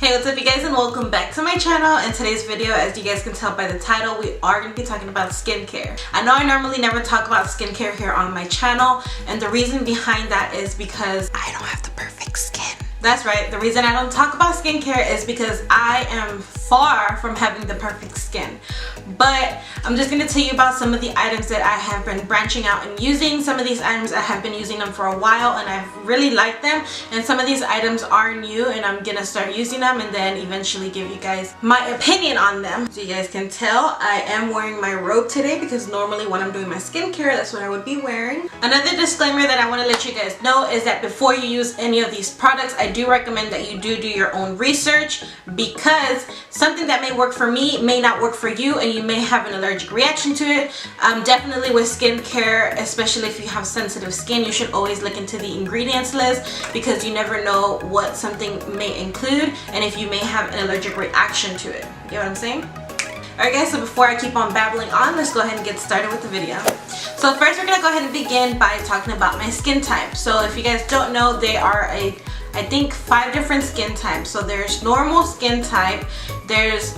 Hey, what's up you guys, and welcome back to my channel. In today's video, as you guys can tell by the title, we are going to be talking about skincare. I know I normally never talk about skincare here on my channel, and the reason behind that is because I don't have the perfect skin. That's right, the reason I don't talk about skincare is because I am far from having the perfect skin. But I'm just going to tell you about some of the items that I have been branching out and using. Some of these items I have been using them for a while and I've really liked them, and some of these items are new and I'm gonna start using them and then eventually give you guys my opinion on them. So you guys can tell I am wearing my robe today because normally when I'm doing my skincare, that's what I would be wearing. Another disclaimer that I want to let you guys know is that before you use any of these products, I do recommend that you do your own research, because something that may work for me may not work for you and you may have an allergic reaction to it. Definitely with skincare, especially if you have sensitive skin, you should always look into the ingredients list because you never know what something may include and if you may have an allergic reaction to it. You know what I'm saying? Alright guys, so before I keep on babbling on, let's go ahead and get started with the video. So first we're going to go ahead and begin by talking about my skin type. So if you guys don't know, there are I think 5 different skin types. So there's normal skin type, there's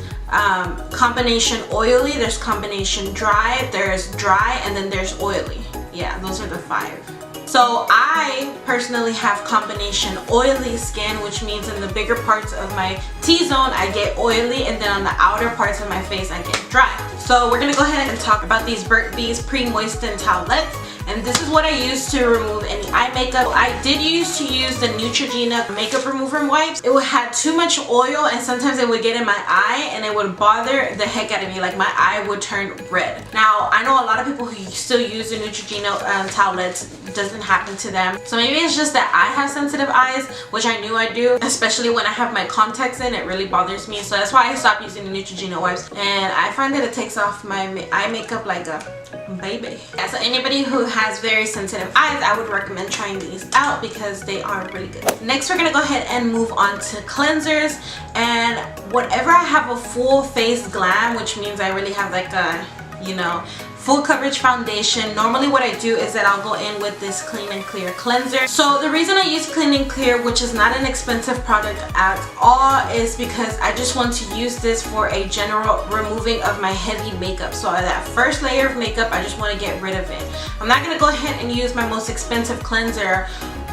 combination oily, there's combination dry, there's dry, and then there's oily. Yeah, those are the 5. So I personally have combination oily skin, which means in the bigger parts of my T-zone I get oily, and then on the outer parts of my face I get dry. So we're gonna go ahead and talk about these Burt's Bees pre-moistened towelettes. And this is what I use to remove any eye makeup. I did used to use the Neutrogena makeup remover wipes. It had too much oil and sometimes it would get in my eye and it would bother the heck out of me. Like my eye would turn red. Now I know a lot of people who still use the Neutrogena towelettes, doesn't happen to them. So maybe it's just that I have sensitive eyes, which I knew I do, especially when I have my contacts in. It really bothers me. So that's why I stopped using the Neutrogena wipes. And I find that it takes off my eye makeup like a baby. Yeah, so anybody who has very sensitive eyes, I would recommend trying these out because they are really good. Next we're gonna go ahead and move on to cleansers. And whenever I have a full face glam, which means I really have like a, you know, full coverage foundation, normally what I do is that I'll go in with this Clean and Clear cleanser. So the reason I use Clean and Clear, which is not an expensive product at all, is because I just want to use this for a general removing of my heavy makeup. So that first layer of makeup, I just want to get rid of it. I'm not going to go ahead and use my most expensive cleanser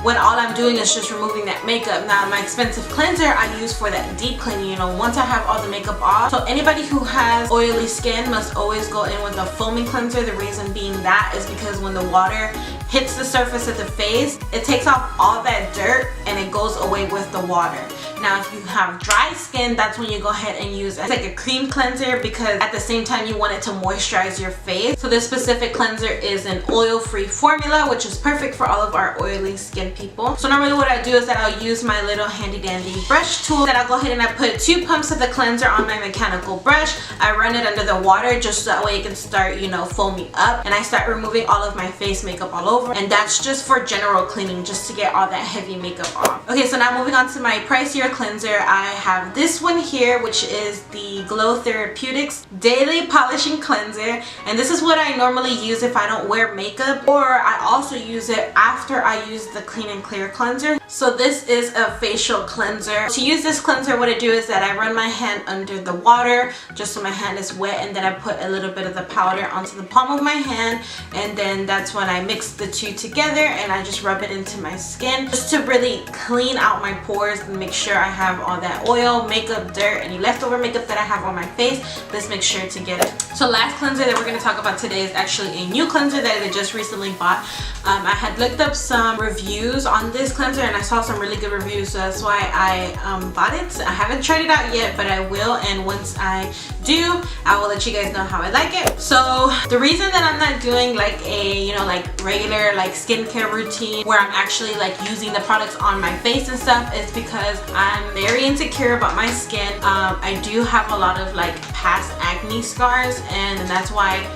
when all I'm doing is just removing that makeup. Now my expensive cleanser I use for that deep cleaning, you know, once I have all the makeup off. So anybody who has oily skin must always go in with a foaming cleanser. The reason being that is because when the water hits the surface of the face, it takes off all that dirt and it goes away with the water. Now if you have dry skin, that's when you go ahead and use it's like a cream cleanser, because at the same time you want it to moisturize your face. So this specific cleanser is an oil-free formula, which is perfect for all of our oily skin people. So normally what I do is that I'll use my little handy dandy brush tool. Then I'll go ahead and I put 2 pumps of the cleanser on my mechanical brush. I run it under the water just so that way it can start, you know, foaming up, and I start removing all of my face makeup all over. And that's just for general cleaning, just to get all that heavy makeup off. Okay, so now moving on to my pricier cleanser, I have this one here, which is the Glow Therapeutics Daily Polishing Cleanser. And this is what I normally use if I don't wear makeup, or I also use it after I use the Clean and Clear cleanser. So this is a facial cleanser. To use this cleanser, what I do is that I run my hand under the water just so my hand is wet, and then I put a little bit of the powder onto the palm of my hand, and then that's when I mix the 2 together and I just rub it into my skin just to really clean out my pores and make sure I have all that oil, makeup, dirt, any leftover makeup that I have on my face. Let's make sure to get it. So last cleanser that we're going to talk about today is actually a new cleanser that I just recently bought. I had looked up some reviews on this cleanser and I saw some really good reviews, so that's why I bought it. I haven't tried it out yet, but I will, and once I do, I will let you guys know how I like it. So the reason that I'm not doing like a, you know, like regular like skincare routine where I'm actually like using the products on my face and stuff is because I'm very insecure about my skin. I do have a lot of like past acne scars, and that's why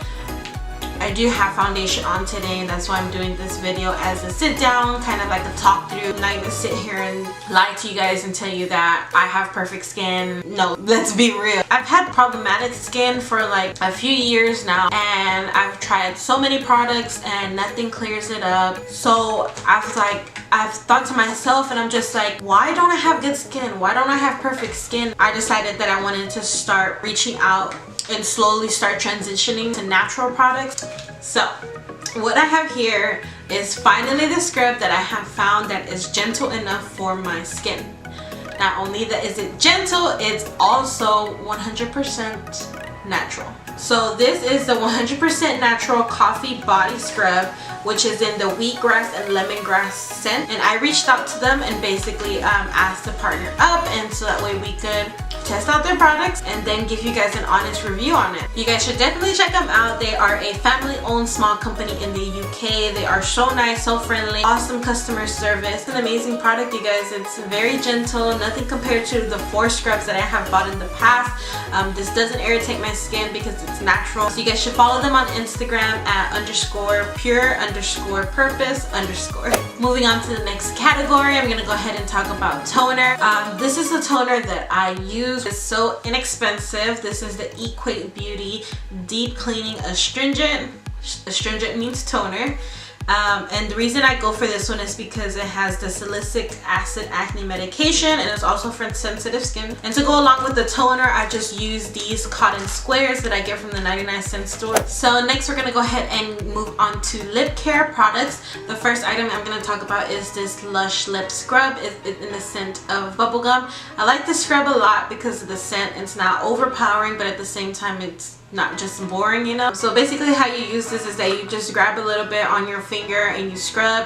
I do have foundation on today, and that's why I'm doing this video as a sit down, kind of like a talk through. I'm not gonna sit here and lie to you guys and tell you that I have perfect skin. No, let's be real. I've had problematic skin for like a few years now, and I've tried so many products and nothing clears it up. So I've thought to myself, and I'm just like, why don't I have good skin? Why don't I have perfect skin? I decided that I wanted to start reaching out and slowly start transitioning to natural products. So what I have here is finally the scrub that I have found that is gentle enough for my skin. Not only that is it gentle, it's also 100% natural. So this is the 100% natural coffee body scrub, which is in the wheatgrass and lemongrass scent. And I reached out to them and basically asked to partner up, and so that way we could test out their products and then give you guys an honest review on it. You guys should definitely check them out. They are a family-owned small company in the UK. They are so nice, so friendly, awesome customer service. It's an amazing product, you guys. It's very gentle, nothing compared to the 4 scrubs that I have bought in the past. This doesn't irritate my skin because it's natural. So you guys should follow them on Instagram at _pure_purpose_. Moving on to the next category, I'm gonna go ahead and talk about toner. This is a toner that I use. It's so inexpensive. This is the Equate Beauty Deep Cleaning Astringent. Astringent means toner. And the reason I go for this one is because it has the salicylic acid acne medication, and it's also for sensitive skin. And to go along with the toner, I just use these cotton squares that I get from the 99-cent store. So next we're gonna go ahead and move on to lip care products. The first item I'm gonna talk about is this Lush lip scrub. It's in the scent of bubblegum. I like this scrub a lot because of the scent. It's not overpowering, but at the same time it's not just boring, you know. So basically how you use this is that you just grab a little bit on your finger and you scrub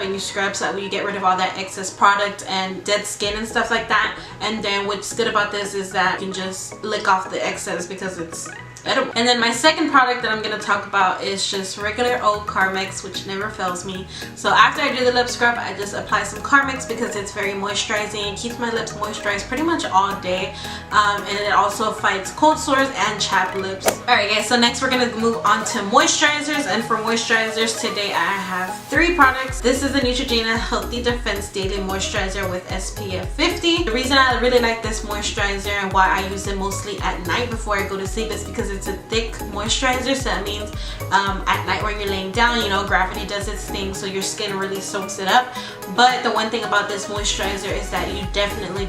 so that way you get rid of all that excess product and dead skin and stuff like that. And then what's good about this is that you can just lick off the excess because it's edible. And then my second product that I'm going to talk about is just regular old Carmex, which never fails me. So after I do the lip scrub, I just apply some Carmex because it's very moisturizing. It keeps my lips moisturized pretty much all day, and it also fights cold sores and chapped lips. Alright guys, so next we're going to move on to moisturizers, and for moisturizers today I have 3 products. This is the Neutrogena Healthy Defense Daily Moisturizer with SPF 50. The reason I really like this moisturizer and why I use it mostly at night before I go to sleep is because it's a thick moisturizer. So that means at night when you're laying down, you know, gravity does its thing, so your skin really soaks it up. But the one thing about this moisturizer is that you definitely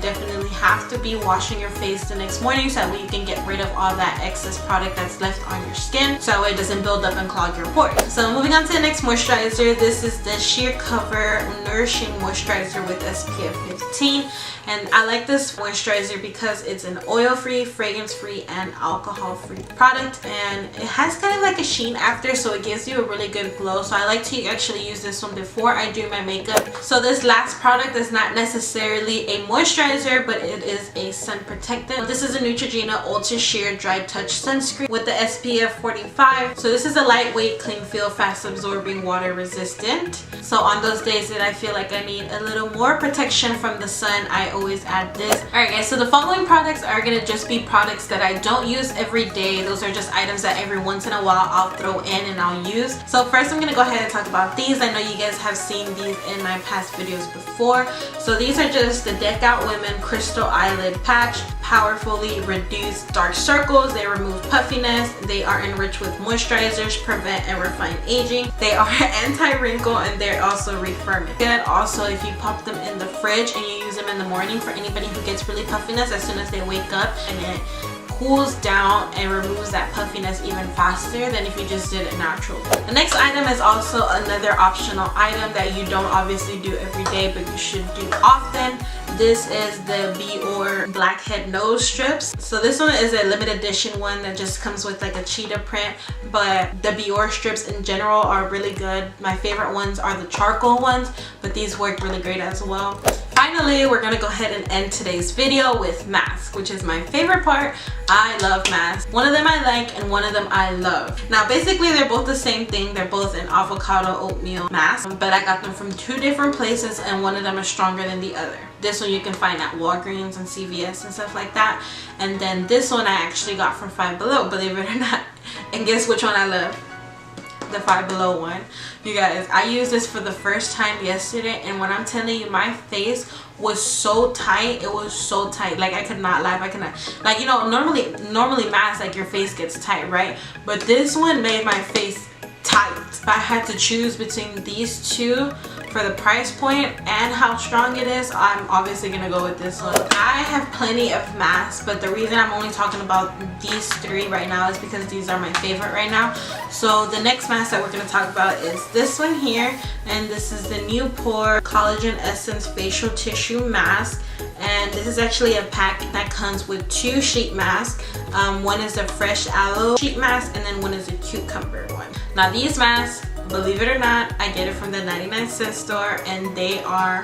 have to be washing your face the next morning, so that way you can get rid of all that excess product that's left on your skin, so that way it doesn't build up and clog your pores. So moving on to the next moisturizer, this is the Sheer Cover Nourishing Moisturizer with SPF 15. And I like this moisturizer because it's an oil-free, fragrance-free, and alcohol-free product, and it has kind of like a sheen after, so it gives you a really good glow. So I like to actually use this one before I do my makeup. So this last product is not necessarily a moisturizer, but it is a sun protectant. This is a Neutrogena Ultra Sheer Dry Touch Sunscreen with the SPF 45. So this is a lightweight, clean feel, fast absorbing, water resistant. So on those days that I feel like I need a little more protection from the sun, I always add this. Alright guys, so the following products are gonna just be products that I don't use every day. Those are just items that every once in a while I'll throw in and I'll use. So first I'm gonna go ahead and talk about these. I know you guys have seen these in my past videos before. So these are just the Deck Out Women Crystal Eyelid Patch. Powerfully reduce dark circles, they remove puffiness, they are enriched with moisturizers, prevent and refine aging, they are anti-wrinkle, and they're also refirming. Good also if you pop them in the fridge and you use them in the morning for anybody who gets really puffiness as soon as they wake up, and it cools down and removes that puffiness even faster than if you just did it naturally. The next item is also another optional item that you don't obviously do every day, but you should do often. This is the Biore Blackhead Nose Strips. So this one is a limited edition one that just comes with like a cheetah print, but the Biore strips in general are really good. My favorite ones are the charcoal ones, but these work really great as well. Finally, we're gonna go ahead and end today's video with masks, which is my favorite part. I love masks. One of them I like and one of them I love. Now basically they're both the same thing. They're both an avocado oatmeal mask, but I got them from 2 different places and one of them is stronger than the other. This one you can find at Walgreens and CVS and stuff like that. And then this one I actually got from Five Below, believe it or not. And guess which one I love? the Five Below one. You guys, I used this for the first time yesterday, and when I'm telling you, my face was so tight. It was so tight, like I could not laugh. I could not, like, you know, normally masks, like your face gets tight, right? But this one made my face tight. If I had to choose between these two for the price point and how strong it is, I'm obviously gonna go with this one. I have plenty of masks, but the reason I'm only talking about these three right now is because these are my favorite right now. So the next mask that we're gonna talk about is this one here, and this is the Newport Collagen Essence Facial Tissue Mask. And this is actually a pack that comes with 2 sheet masks. One is a fresh aloe sheet mask, and then one is a cucumber one. Now these masks, believe it or not, I get it from the 99-cent store, and they are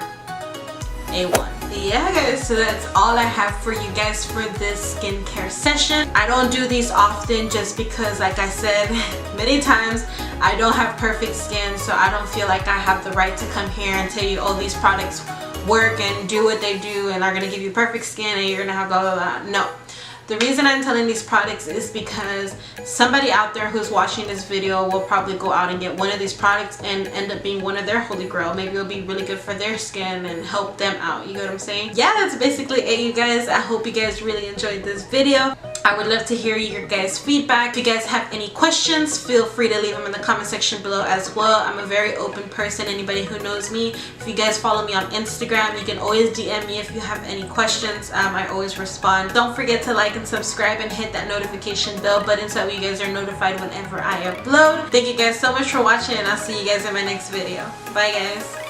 A1. Yeah guys, so that's all I have for you guys for this skincare session. I don't do these often just because, like I said many times, I don't have perfect skin, so I don't feel like I have the right to come here and tell you, oh, these products work and do what they do and are gonna give you perfect skin and you're gonna have blah blah blah. No. The reason I'm telling these products is because somebody out there who's watching this video will probably go out and get one of these products and end up being one of their holy grail. Maybe it'll be really good for their skin and help them out. You know what I'm saying? Yeah, that's basically it, you guys. I hope you guys really enjoyed this video. I would love to hear your guys' feedback. If you guys have any questions, feel free to leave them in the comment section below as well. I'm a very open person. Anybody who knows me, if you guys follow me on Instagram, you can always DM me if you have any questions. I always respond. Don't forget to like and subscribe and hit that notification bell button so you guys are notified whenever I upload. Thank you guys so much for watching, and I'll see you guys in my next video. Bye guys.